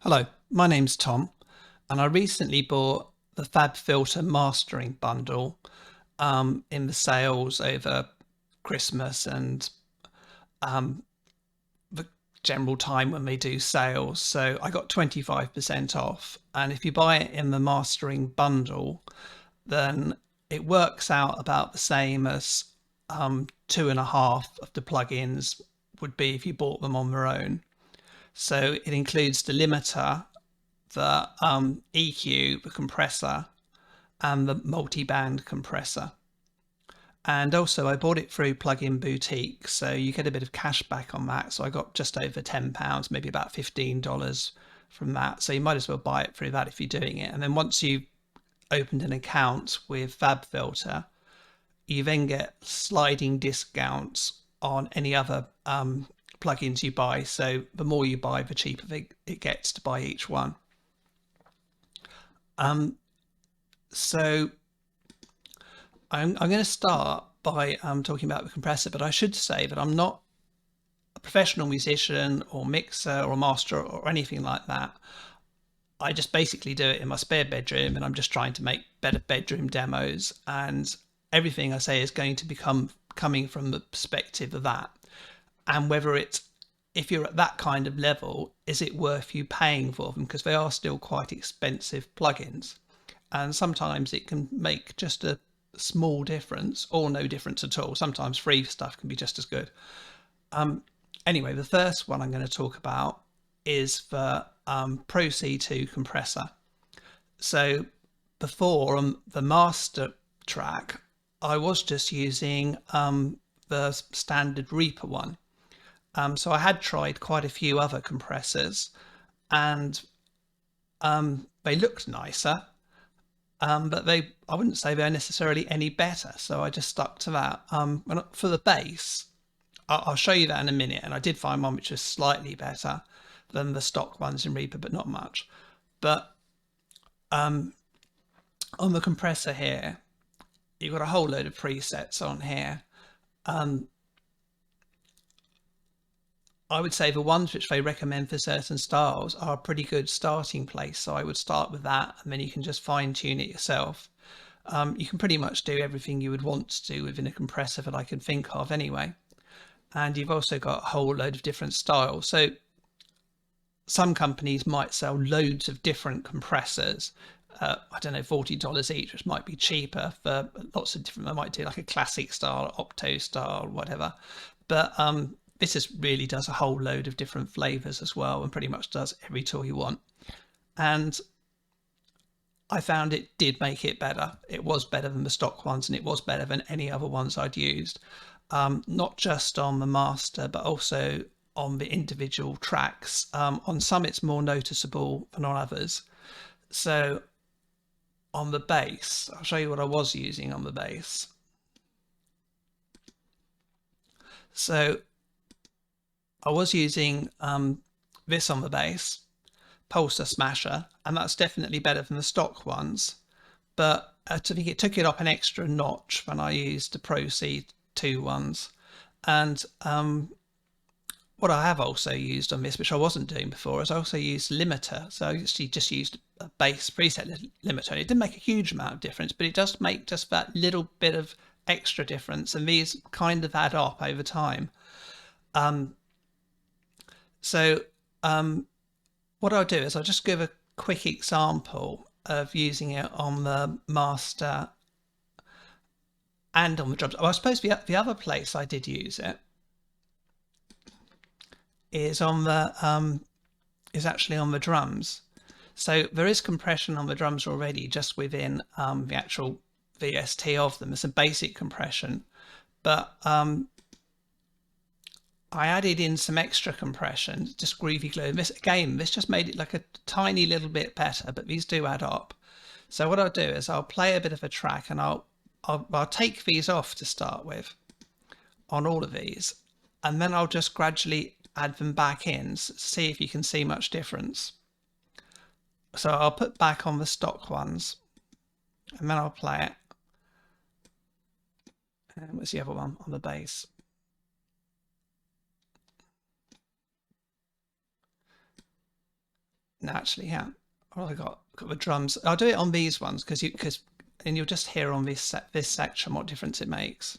Hello, my name's Tom, and I recently bought the Fab Filter Mastering Bundle in the sales over Christmas and the general time when they do sales. So I got 25% off. And if you buy it in the Mastering Bundle, then it works out about the same as two and a half of the plugins would be if you bought them on their own. So it includes the limiter, the EQ, the compressor, and the multiband compressor. And also I bought it through Plugin Boutique, so you get a bit of cash back on that. So I got just over £10, maybe about $15 from that. So you might as well buy it through that if you're doing it. And then once you've opened an account with Fab Filter, you then get sliding discounts on any other plugins you buy. So the more you buy, the cheaper it gets to buy each one. So I'm going to start by talking about the compressor, but I should say that I'm not a professional musician or mixer or master or anything like that. I just basically do it in my spare bedroom, and I'm just trying to make better bedroom demos, and everything I say is going to become coming from the perspective of that, and whether it's, if you're at that kind of level, is it worth you paying for them, because they are still quite expensive plugins, and sometimes it can make just a small difference or no difference at all. Sometimes free stuff can be just as good. Anyway, the first one I'm going to talk about is the Pro C2 compressor. So before on the master track, I was just using the standard Reaper one. So I had tried quite a few other compressors, and they looked nicer, but I wouldn't say they're necessarily any better. So I just stuck to that. For the bass, I'll show you that in a minute. And I did find one which was slightly better than the stock ones in Reaper, but not much. But on the compressor here, you've got a whole load of presets on here. I would say the ones which they recommend for certain styles are a pretty good starting place. So I would start with that, and then you can just fine tune it yourself. You can pretty much do everything you would want to do within a compressor that I can think of anyway. And you've also got a whole load of different styles. So some companies might sell loads of different compressors. I don't know, $40 each, which might be cheaper for lots of different, they might do like a classic style, opto style, whatever. But this really does a whole load of different flavors as well, and pretty much does every tool you want. And I found it did make it better. It was better than the stock ones, and it was better than any other ones I'd used. Not just on the master, but also on the individual tracks. On some it's more noticeable than on others. So on the bass, I'll show you what I was using on the bass. So I was using this on the bass, Pulsar Smasher, and that's definitely better than the stock ones. But I think it took it up an extra notch when I used the Pro C2 ones. And what I have also used on this, which I wasn't doing before, is I also used limiter. So I actually just used a bass preset limiter. And it didn't make a huge amount of difference, but it does make just that little bit of extra difference. And these kind of add up over time. What I'll do is I'll just give a quick example of using it on the master and on the drums. Well, I suppose the other place I did use it is on the is actually on the drums. So there is compression on the drums already, just within the actual VST of them. There's some basic compression, but I added in some extra compression, just groovy glue. This just made it like a tiny little bit better, but these do add up. So what I'll do is I'll play a bit of a track, and I'll take these off to start with on all of these, and then I'll just gradually add them back in, see if you can see much difference. So I'll put back on the stock ones, and then I'll play it. And what's the other one on the bass? actually, yeah. Well, I got the drums. I'll do it on these ones and you'll just hear on this section what difference it makes.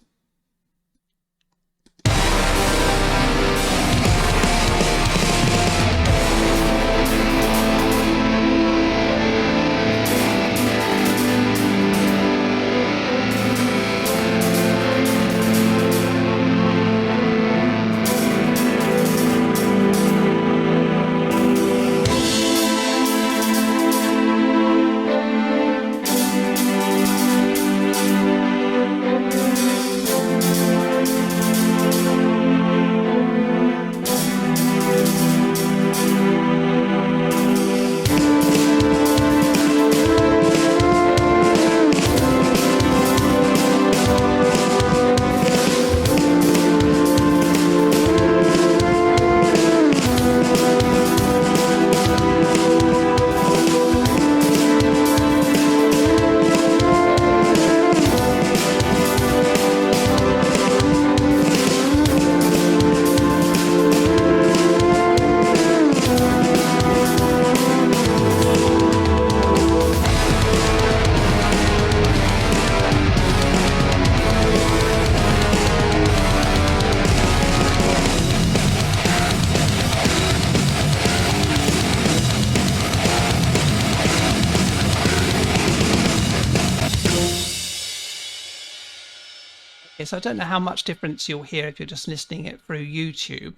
So I don't know how much difference you'll hear if you're just listening it through YouTube,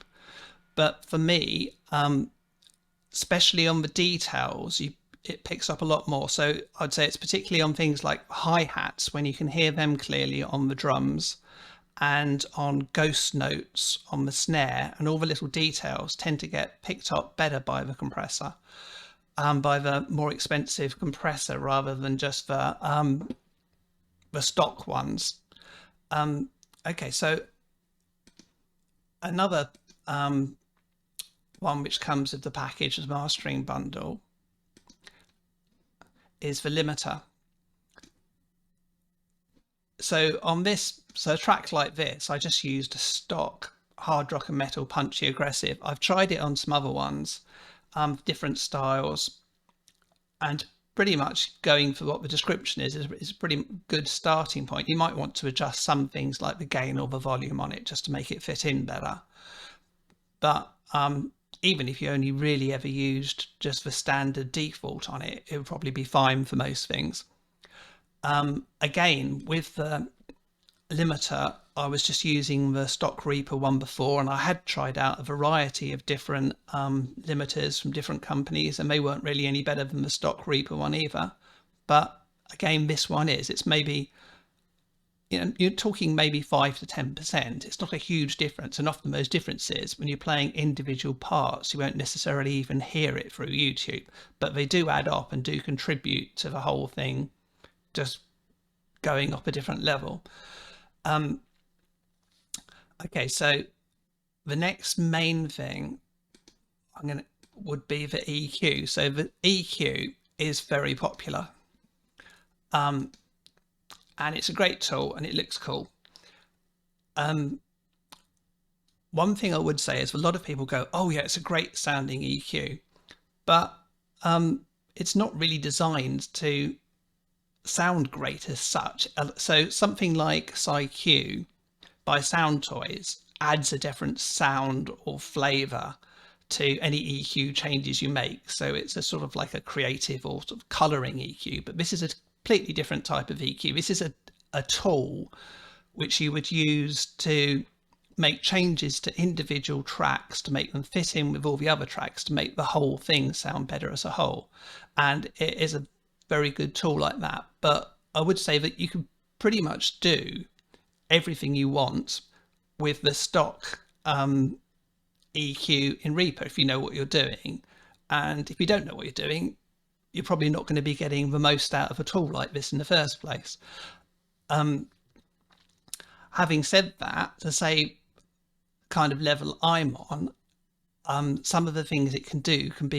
but for me, especially on the details, it picks up a lot more. So I'd say it's particularly on things like hi-hats, when you can hear them clearly on the drums, and on ghost notes on the snare, and all the little details tend to get picked up better by the compressor, by the more expensive compressor rather than just the stock ones. Okay, so another one which comes with the package as mastering bundle is the limiter. So on a track like this, I just used a stock hard rock and metal punchy aggressive. I've tried it on some other ones, different styles, and pretty much going for what the description is a pretty good starting point. You might want to adjust some things like the gain or the volume on it just to make it fit in better. But even if you only really ever used just the standard default on it, it would probably be fine for most things. Again, with the limiter, I was just using the stock Reaper one before, and I had tried out a variety of different limiters from different companies, and they weren't really any better than the stock Reaper one either. But again, this one is, it's maybe, you're talking maybe 5 to 10%. It's not a huge difference, and often those differences, when you're playing individual parts, you won't necessarily even hear it through YouTube, but they do add up and do contribute to the whole thing just going up a different level. Okay, so the next main thing would be the EQ. So the EQ is very popular, and it's a great tool and it looks cool. One thing I would say is a lot of people go, oh yeah, it's a great sounding EQ, but it's not really designed to sound great as such. So something like SiQ by Sound Toys adds a different sound or flavor to any EQ changes you make. So it's a sort of like a creative or sort of coloring EQ, but this is a completely different type of EQ. This is a tool which you would use to make changes to individual tracks to make them fit in with all the other tracks to make the whole thing sound better as a whole. And it is a very good tool like that. But I would say that you can pretty much do everything you want with the stock EQ in Reaper if you know what you're doing. And if you don't know what you're doing, you're probably not going to be getting the most out of a tool like this in the first place. Having said that, to say kind of level I'm on, some of the things it can do can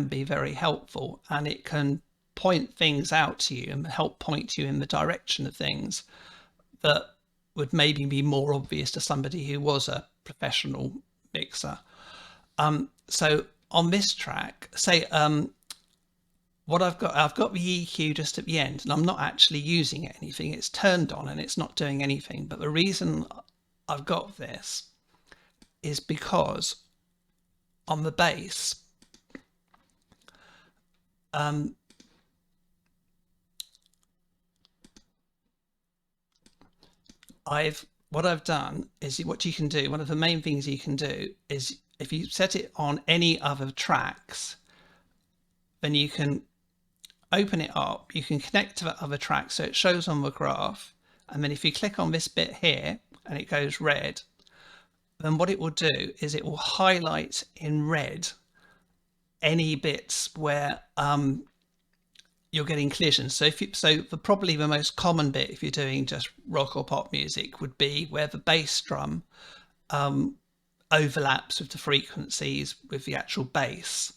be very helpful, and it can point things out to you and help point you in the direction of things that would maybe be more obvious to somebody who was a professional mixer. So on this track, say what I've got the EQ just at the end, and I'm not actually using anything. It's turned on and it's not doing anything. But the reason I've got this is because on the bass, what I've done is, what you can do, one of the main things you can do is, if you set it on any other tracks, then you can open it up, you can connect to the other track so it shows on the graph, and then if you click on this bit here and it goes red, then what it will do is it will highlight in red any bits where you're getting collisions. So probably the most common bit, if you're doing just rock or pop music, would be where the bass drum overlaps with the frequencies with the actual bass,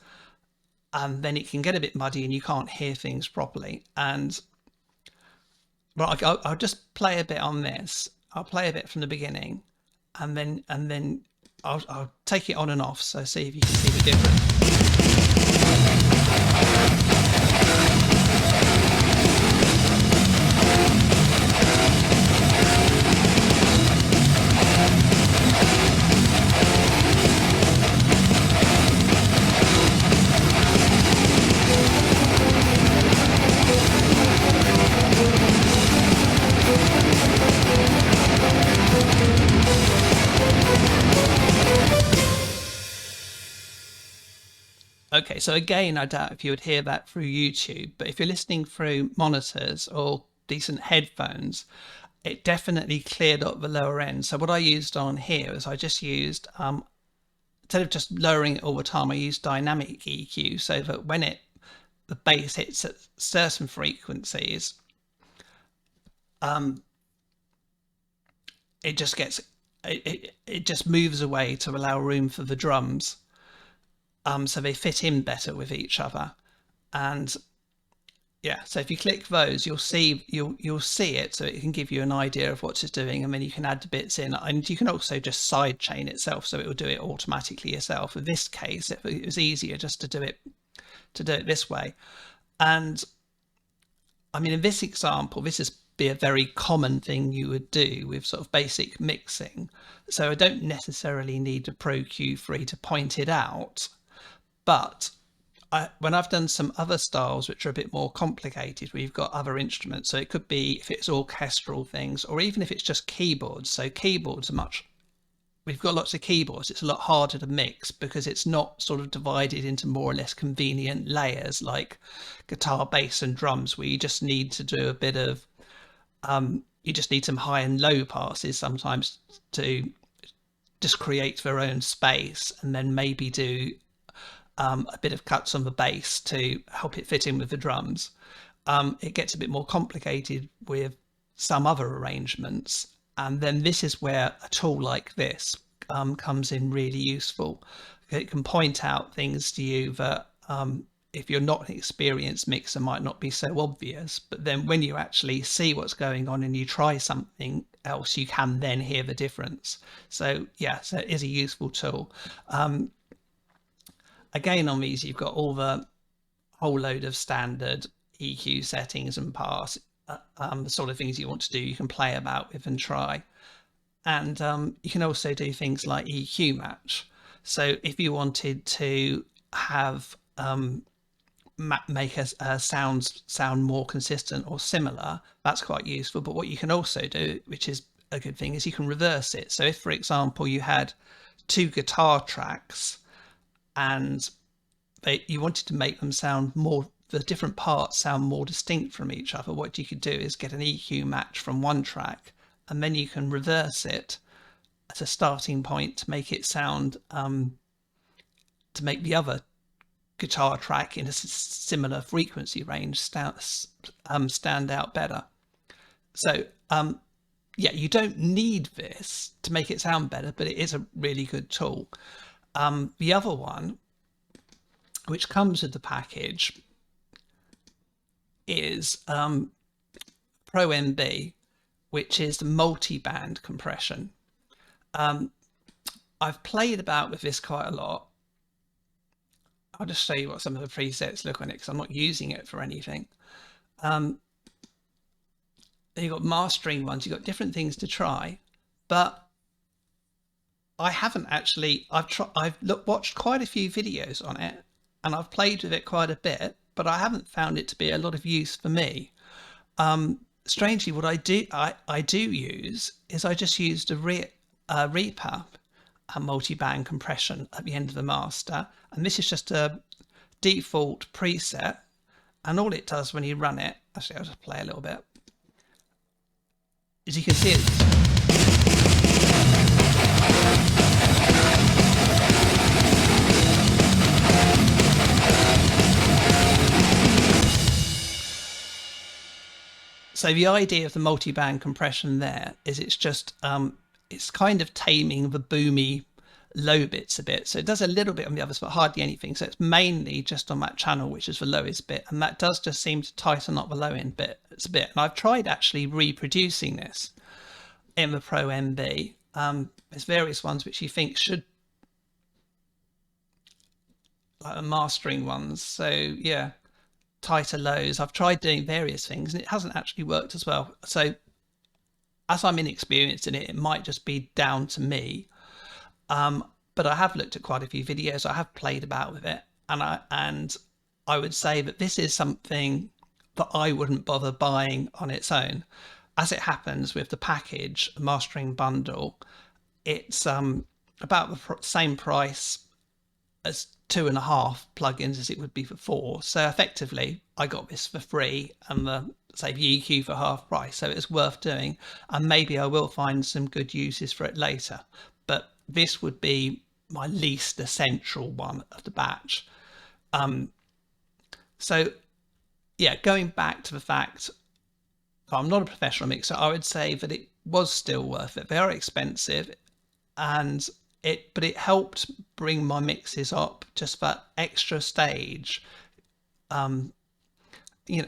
and then it can get a bit muddy and you can't hear things properly. And well, I'll just play a bit on this. I'll play a bit from the beginning, and then I'll take it on and off, so see if you can see the difference. Okay, so again, I doubt if you would hear that through YouTube, but if you're listening through monitors or decent headphones, it definitely cleared up the lower end. So what I used on here is I just used, instead of just lowering it all the time, I used dynamic EQ, so that when the bass hits at certain frequencies, it just gets, it just moves away to allow room for the drums. So they fit in better with each other. And yeah, so if you click those, you'll see it, so it can give you an idea of what it's doing, and then you can add the bits in, and you can also just sidechain itself, so it will do it automatically yourself. In this case, it was easier just to do it this way. And I mean, in this example, this is be a very common thing you would do with sort of basic mixing. So I don't necessarily need a Pro Q3 to point it out. But when I've done some other styles which are a bit more complicated, where you've got other instruments, so it could be if it's orchestral things, or even if it's just keyboards. So keyboards we've got lots of keyboards. It's a lot harder to mix because it's not sort of divided into more or less convenient layers like guitar, bass, and drums, where you just need to do a bit of, you just need some high and low passes sometimes to just create their own space, and then maybe do a bit of cuts on the bass to help it fit in with the drums. It gets a bit more complicated with some other arrangements, and then this is where a tool like this comes in really useful. It can point out things to you that if you're not an experienced mixer might not be so obvious, but then when you actually see what's going on and you try something else, you can then hear the difference. So yeah, so it is a useful tool. Again, on these, you've got all the whole load of standard EQ settings and pass, the sort of things you want to do, you can play about with and try. And you can also do things like EQ match. So if you wanted to have make a sound more consistent or similar, that's quite useful. But what you can also do, which is a good thing, is you can reverse it. So if, for example, you had two guitar tracks and you wanted to make them sound more, the different parts sound more distinct from each other, what you could do is get an EQ match from one track, and then you can reverse it as a starting point to make it sound, to make the other guitar track in a similar frequency range stand out better. So yeah, you don't need this to make it sound better, but it is a really good tool. The other one, which comes with the package, is Pro MB, which is the multi-band compression. I've played about with this quite a lot, I'll just show you what some of the presets look on it because I'm not using it for anything. You've got mastering ones, you've got different things to try, but I haven't actually, watched quite a few videos on it and I've played with it quite a bit, but I haven't found it to be a lot of use for me. Strangely, what I do use is I just used a repub, a multiband compression at the end of the master, and this is just a default preset, and all it does when you run it, actually I'll just play a little bit, as you can see so the idea of the multiband compression there is it's just it's kind of taming the boomy low bits a bit. So it does a little bit on the others, but hardly anything. So it's mainly just on that channel, which is the lowest bit. And that does just seem to tighten up the low end bit. It's a bit. And I've tried actually reproducing this in the Pro MB. There's various ones which you think should, like the mastering ones. So yeah, tighter lows. I've tried doing various things and it hasn't actually worked as well. So as I'm inexperienced in it, it might just be down to me. But I have looked at quite a few videos. I have played about with it, and I would say that this is something that I wouldn't bother buying on its own. As it happens with the package mastering bundle, it's about the same price as 2.5 plugins as it would be for 4. So effectively, I got this for free and the say the EQ for half price. So it's worth doing, and maybe I will find some good uses for it later. But this would be my least essential one of the batch. So yeah, going back to the fact I'm not a professional mixer, I would say that it was still worth it. Very expensive, but it helped bring my mixes up just that extra stage.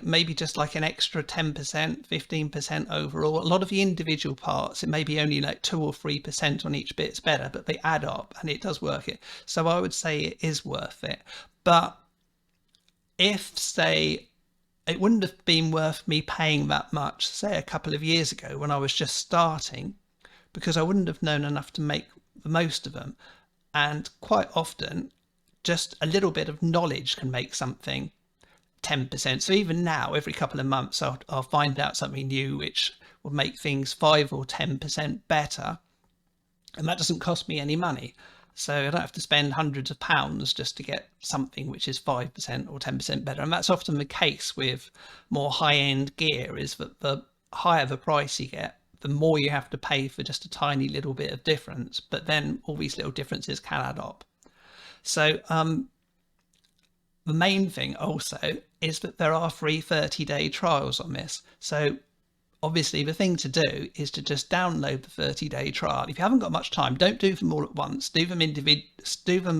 Maybe just like an extra 10%, 15% overall. A lot of the individual parts, it may be only like 2 or 3% on each bit's better, but they add up and it does work it. So I would say it is worth it. But if, say, it wouldn't have been worth me paying that much, say a couple of years ago when I was just starting, because I wouldn't have known enough to make the most of them. And quite often, just a little bit of knowledge can make something 10%. So even now, every couple of months, I'll find out something new which will make things 5 or 10% better, and that doesn't cost me any money. So I don't have to spend hundreds of pounds just to get something which is 5% or 10% better. And that's often the case with more high-end gear, is that the higher the price you get, the more you have to pay for just a tiny little bit of difference. But then all these little differences can add up. So the main thing also is that there are free 30-day trials on this. So obviously the thing to do is to just download the 30-day trial. If you haven't got much time, don't do them all at once. Do them and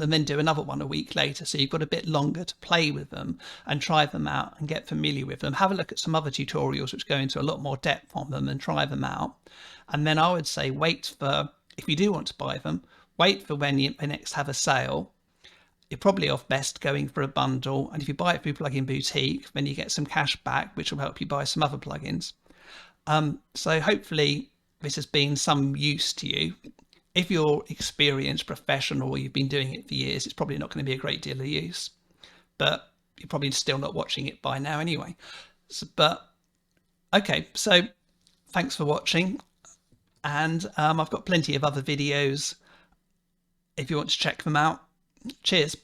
then do another one a week later. So you've got a bit longer to play with them and try them out and get familiar with them. Have a look at some other tutorials which go into a lot more depth on them and try them out. And then I would say wait for, if you do want to buy them, wait for when you next have a sale. You're probably off best going for a bundle. And if you buy it through Plugin Boutique, then you get some cash back, which will help you buy some other plugins. So hopefully this has been some use to you. If you're experienced professional or you've been doing it for years, it's probably not going to be a great deal of use, but you're probably still not watching it by now anyway. Okay, so thanks for watching. And I've got plenty of other videos if you want to check them out. Cheers.